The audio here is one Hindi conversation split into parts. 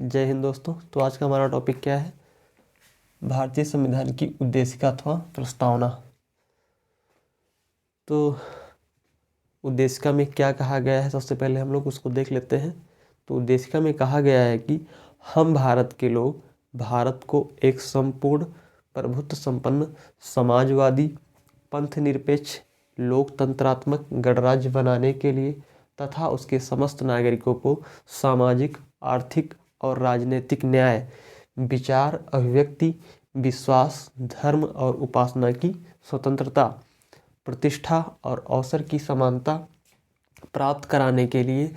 जय हिंद दोस्तों। तो आज का हमारा टॉपिक क्या है? भारतीय संविधान की उद्देशिका अथवा प्रस्तावना। तो उद्देशिका में क्या कहा गया है, सबसे पहले हम लोग उसको देख लेते हैं। तो उद्देशिका में कहा गया है कि हम भारत के लोग भारत को एक संपूर्ण प्रभुत्व संपन्न समाजवादी पंथ निरपेक्ष लोकतंत्रात्मक गणराज्य बनाने के लिए तथा उसके समस्त नागरिकों को सामाजिक, आर्थिक और राजनीतिक न्याय, विचार, अभिव्यक्ति, विश्वास, धर्म और उपासना की स्वतंत्रता, प्रतिष्ठा और अवसर की समानता प्राप्त कराने के लिए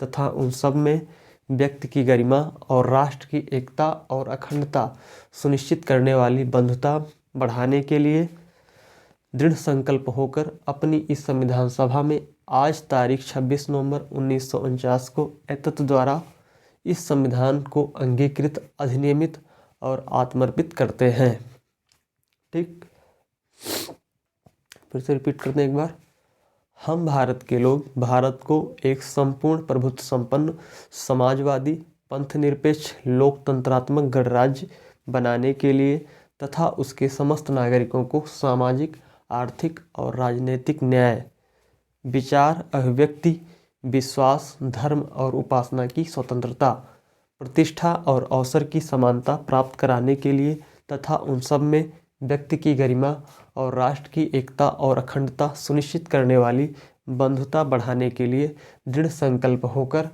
तथा उन सब में व्यक्ति की गरिमा और राष्ट्र की एकता और अखंडता सुनिश्चित करने वाली बंधुता बढ़ाने के लिए दृढ़ संकल्प होकर अपनी इस संविधान सभा में आज तारीख 26 नवंबर 1949 को एतत् द्वारा इस संविधान को अंगीकृत, अधिनियमित और आत्मर्पित करते हैं। ठीक, फिर से रिपीट करते हैं एक बार। हम भारत के लोग भारत को एक संपूर्ण प्रभुत्व संपन्न समाजवादी पंथ निरपेक्ष लोकतंत्रात्मक गणराज्य बनाने के लिए तथा उसके समस्त नागरिकों को सामाजिक, आर्थिक और राजनीतिक न्याय, विचार, अभिव्यक्ति, विश्वास, धर्म और उपासना की स्वतंत्रता, प्रतिष्ठा और अवसर की समानता प्राप्त कराने के लिए तथा उन सब में व्यक्ति की गरिमा और राष्ट्र की एकता और अखंडता सुनिश्चित करने वाली बंधुता बढ़ाने के लिए दृढ़ संकल्प होकर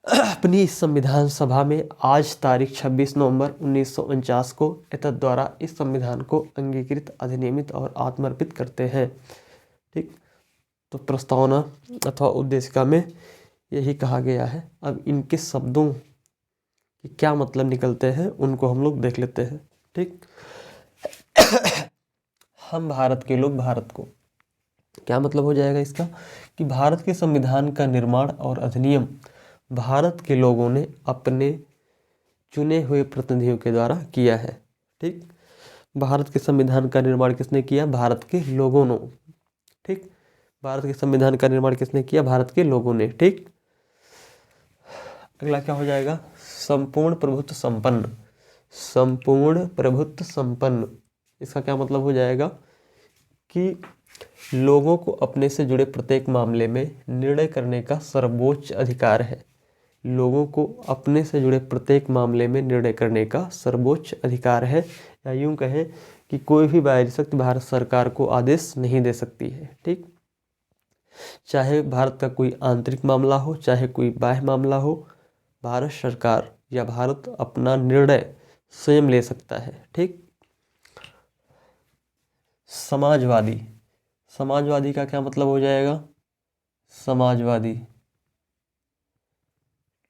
अपनी इस संविधान सभा में आज तारीख 26 नवंबर 1949 को एतत् द्वारा इस संविधान को अंगीकृत, अधिनियमित और आत्मर्पित करते हैं। ठीक, तो प्रस्तावना अथवा उद्देशिका में यही कहा गया है। अब इनके शब्दों कि क्या मतलब निकलते हैं उनको हम लोग देख लेते हैं। ठीक, हम भारत के लोग भारत को, क्या मतलब हो जाएगा इसका कि भारत के संविधान का निर्माण और अधिनियम भारत के लोगों ने अपने चुने हुए प्रतिनिधियों के द्वारा किया है। ठीक, भारत के संविधान का निर्माण किसने किया? भारत के लोगों ने। ठीक, भारत के संविधान का निर्माण किसने किया? भारत के लोगों ने। ठीक, अगला क्या हो जाएगा? संपूर्ण प्रभुत्व संपन्न। संपूर्ण प्रभुत्व संपन्न, इसका क्या मतलब हो जाएगा कि लोगों को अपने से जुड़े प्रत्येक मामले में निर्णय करने का सर्वोच्च अधिकार है। लोगों को अपने से जुड़े प्रत्येक मामले में निर्णय करने का सर्वोच्च अधिकार है, या यूं कहें कि कोई भी बाहरी शक्ति भारत सरकार को आदेश नहीं दे सकती है। ठीक, चाहे भारत का कोई आंतरिक मामला हो, चाहे कोई बाह्य मामला हो, भारत सरकार या भारत अपना निर्णय स्वयं ले सकता है। ठीक, समाजवादी। समाजवादी का क्या मतलब हो जाएगा? समाजवादी।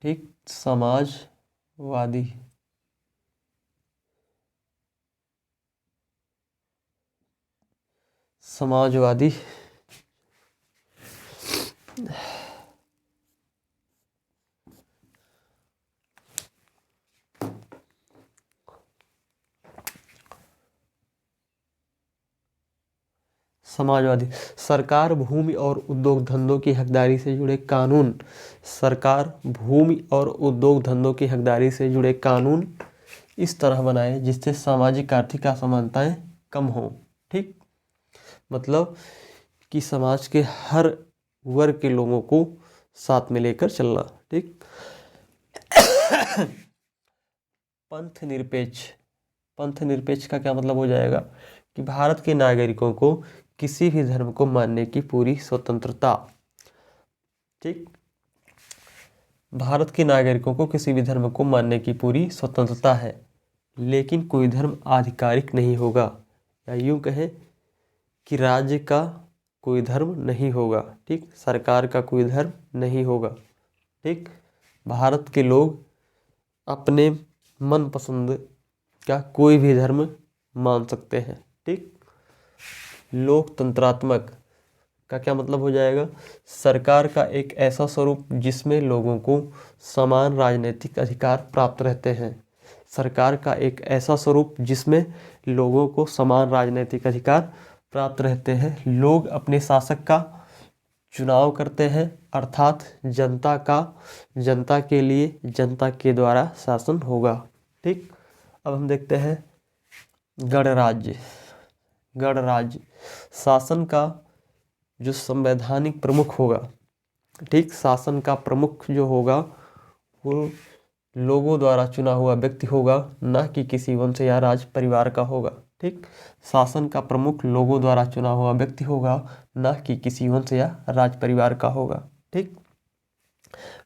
ठीक, समाजवादी समाजवादी समाजवादी सरकार भूमि और उद्योग धंधों की हकदारी से जुड़े कानून, सरकार भूमि और उद्योग धंधों की हकदारी से जुड़े कानून इस तरह बनाए जिससे सामाजिक आर्थिक असमानताएं कम हों। ठीक, मतलब कि समाज के हर वर्ग के लोगों को साथ में लेकर चलना। ठीक, पंथ निरपेक्ष। पंथ निरपेक्ष का क्या मतलब हो जाएगा कि भारत के नागरिकों को किसी भी धर्म को मानने की पूरी स्वतंत्रता। ठीक, भारत के नागरिकों को किसी भी धर्म को मानने की पूरी स्वतंत्रता है, लेकिन कोई धर्म आधिकारिक नहीं होगा, या यूं कहें कि राज्य का कोई धर्म नहीं होगा। ठीक, सरकार का कोई धर्म नहीं होगा। ठीक, भारत के लोग अपने मनपसंद का कोई भी धर्म मान सकते हैं। ठीक, लोकतंत्रात्मक का क्या मतलब हो जाएगा? सरकार का एक ऐसा स्वरूप जिसमें लोगों को समान राजनीतिक अधिकार प्राप्त रहते हैं। सरकार का एक ऐसा स्वरूप जिसमें लोगों को समान राजनीतिक अधिकार प्राप्त रहते हैं। लोग अपने शासक का चुनाव करते हैं, अर्थात जनता के लिए, जनता के द्वारा शासन होगा। ठीक, अब हम देखते हैं गणराज्य। गणराज्य शासन का जो संवैधानिक प्रमुख होगा, ठीक, शासन का प्रमुख जो होगा वो लोगों द्वारा चुना हुआ व्यक्ति होगा, न कि किसी वंश या राज परिवार का होगा। ठीक, शासन का प्रमुख लोगों द्वारा चुना हुआ व्यक्ति होगा, न कि किसी वंश या राज परिवार का होगा। ठीक,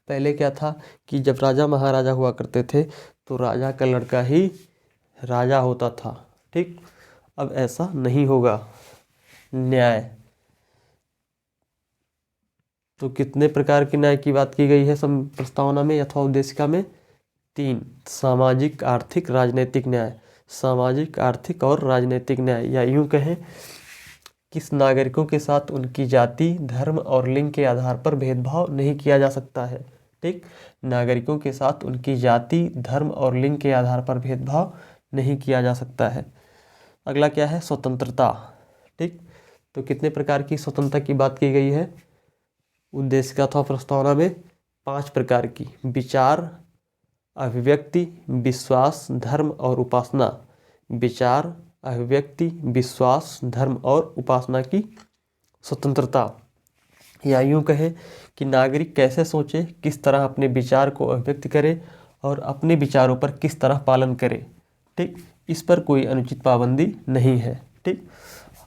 पहले क्या था कि जब राजा महाराजा हुआ करते थे तो राजा का लड़का ही राजा होता था। ठीक, अब ऐसा नहीं होगा। न्याय, तो कितने प्रकार के न्याय की बात की गई है प्रस्तावना में अथवा उद्देशिका में? 3, सामाजिक, आर्थिक, राजनीतिक न्याय। सामाजिक, आर्थिक और राजनीतिक न्याय, या यूं कहें किस नागरिकों के साथ उनकी जाति, धर्म और लिंग के आधार पर भेदभाव नहीं किया जा सकता है। ठीक, नागरिकों के साथ उनकी जाति, धर्म और लिंग के आधार पर भेदभाव नहीं किया जा सकता है। अगला क्या है? स्वतंत्रता। ठीक, तो कितने प्रकार की स्वतंत्रता की बात की गई है उद्देशिका अथवा प्रस्तावना में? 5 प्रकार की। विचार, अभिव्यक्ति, विश्वास, धर्म और उपासना। विचार, अभिव्यक्ति, विश्वास, धर्म और उपासना की स्वतंत्रता, या यूं कहें कि नागरिक कैसे सोचे, किस तरह अपने विचार को अभिव्यक्त करे और अपने विचारों पर किस तरह पालन करे। ठीक, इस पर कोई अनुचित पाबंदी नहीं है। ठीक,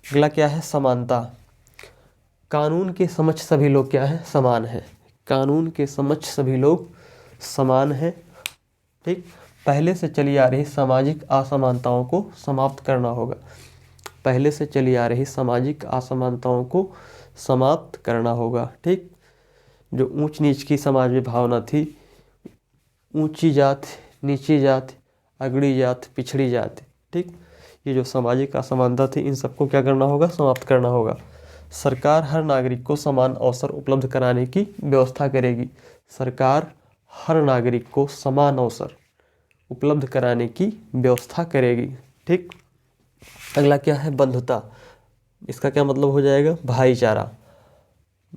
अगला क्या है? समानता। कानून के समक्ष सभी लोग क्या है? समान है। कानून के समक्ष सभी लोग समान है। ठीक, पहले से चली आ रही सामाजिक असमानताओं को समाप्त करना होगा। पहले से चली आ रही सामाजिक असमानताओं को समाप्त करना होगा। ठीक, जो ऊंच नीच की समाज में भावना थी, ऊंची जात, नीची जात, अगड़ी जात, पिछड़ी जात, ठीक, ये जो सामाजिक असमानता थी इन सबको क्या करना होगा? समाप्त करना होगा। सरकार हर नागरिक को समान अवसर उपलब्ध कराने की व्यवस्था करेगी। सरकार हर नागरिक को समान अवसर उपलब्ध कराने की व्यवस्था करेगी। ठीक, अगला क्या है? बंधुता। इसका क्या मतलब हो जाएगा? भाईचारा।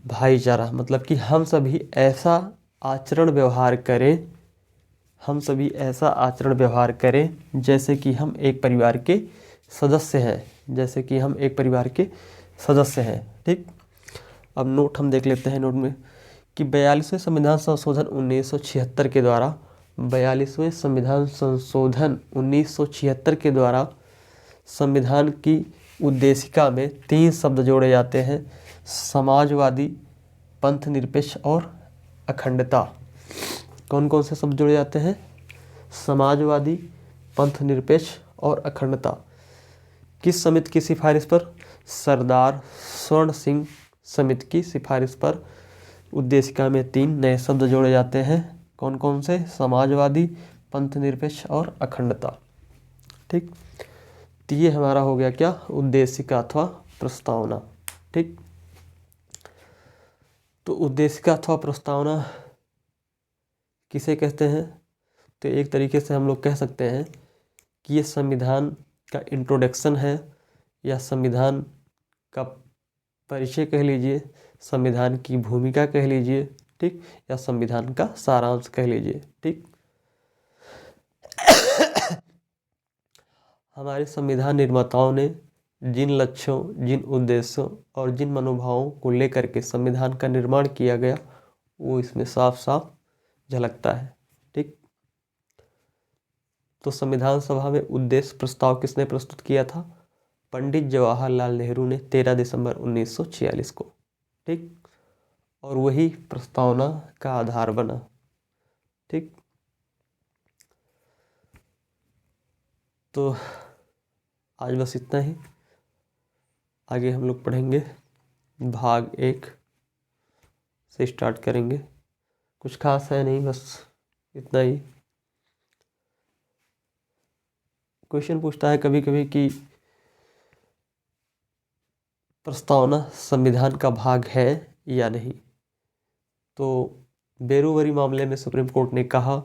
भाईचारा मतलब कि हम सभी ऐसा आचरण व्यवहार करें, हम सभी ऐसा आचरण व्यवहार करें जैसे कि हम एक परिवार के सदस्य हैं, जैसे कि हम एक परिवार के सदस्य हैं। ठीक, अब नोट हम देख लेते हैं। नोट में कि 42वें संविधान संशोधन 1976 के द्वारा, 42वें संविधान संशोधन 1976 के द्वारा संविधान की उद्देशिका में 3 शब्द जोड़े जाते हैं: समाजवादी, पंथ निरपेक्ष और अखंडता। कौन कौन से शब्द जोड़े जाते हैं? समाजवादी, पंथ निरपेक्ष और अखंडता। किस समिति की सिफारिश पर? सरदार स्वर्ण सिंह समिति की सिफारिश पर उद्देशिका में 3 नए शब्द जोड़े जाते हैं। कौन कौन से? समाजवादी, पंथ निरपेक्ष और अखंडता। ठीक, तो ये हमारा हो गया क्या? उद्देशिका अथवा प्रस्तावना। ठीक, तो उद्देशिका अथवा प्रस्तावना किसे कहते हैं? तो एक तरीके से हम लोग कह सकते हैं कि ये संविधान का इंट्रोडक्शन है, या संविधान का परिचय कह लीजिए, संविधान की भूमिका कह लीजिए, ठीक, या संविधान का सारांश कह लीजिए। ठीक, हमारे संविधान निर्माताओं ने जिन लक्ष्यों, जिन उद्देश्यों और जिन मनोभावों को लेकर के संविधान का निर्माण किया गया वो इसमें साफ साफ झलकता है। ठीक, तो संविधान सभा में उद्देश्य प्रस्ताव किसने प्रस्तुत किया था? पंडित जवाहरलाल नेहरू ने 13 दिसंबर 1946 को। ठीक, और वही प्रस्तावना का आधार बना। ठीक, तो आज बस इतना ही। आगे हम लोग पढ़ेंगे, भाग 1 से स्टार्ट करेंगे। कुछ खास है नहीं, बस इतना ही। क्वेश्चन पूछता है कभी कभी कि प्रस्तावना संविधान का भाग है या नहीं। तो बेरुवरी मामले में सुप्रीम कोर्ट ने कहा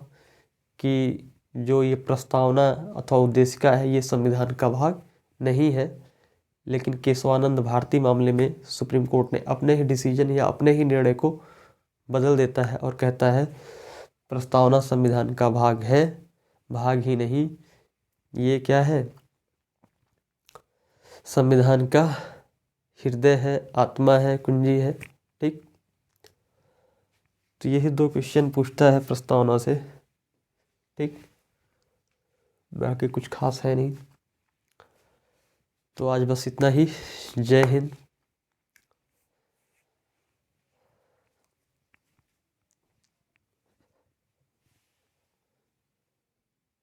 कि जो ये प्रस्तावना अथवा उद्देशिका है ये संविधान का भाग नहीं है, लेकिन केशवानंद भारती मामले में सुप्रीम कोर्ट ने अपने ही डिसीजन या अपने ही निर्णय को बदल देता है और कहता है प्रस्तावना संविधान का भाग है, भाग ही नहीं, ये क्या है, संविधान का हृदय है, आत्मा है, कुंजी है। ठीक, तो यही 2 क्वेश्चन पूछता है प्रस्तावना से। ठीक, बाकी कुछ खास है नहीं। तो आज बस इतना ही। जय हिंद।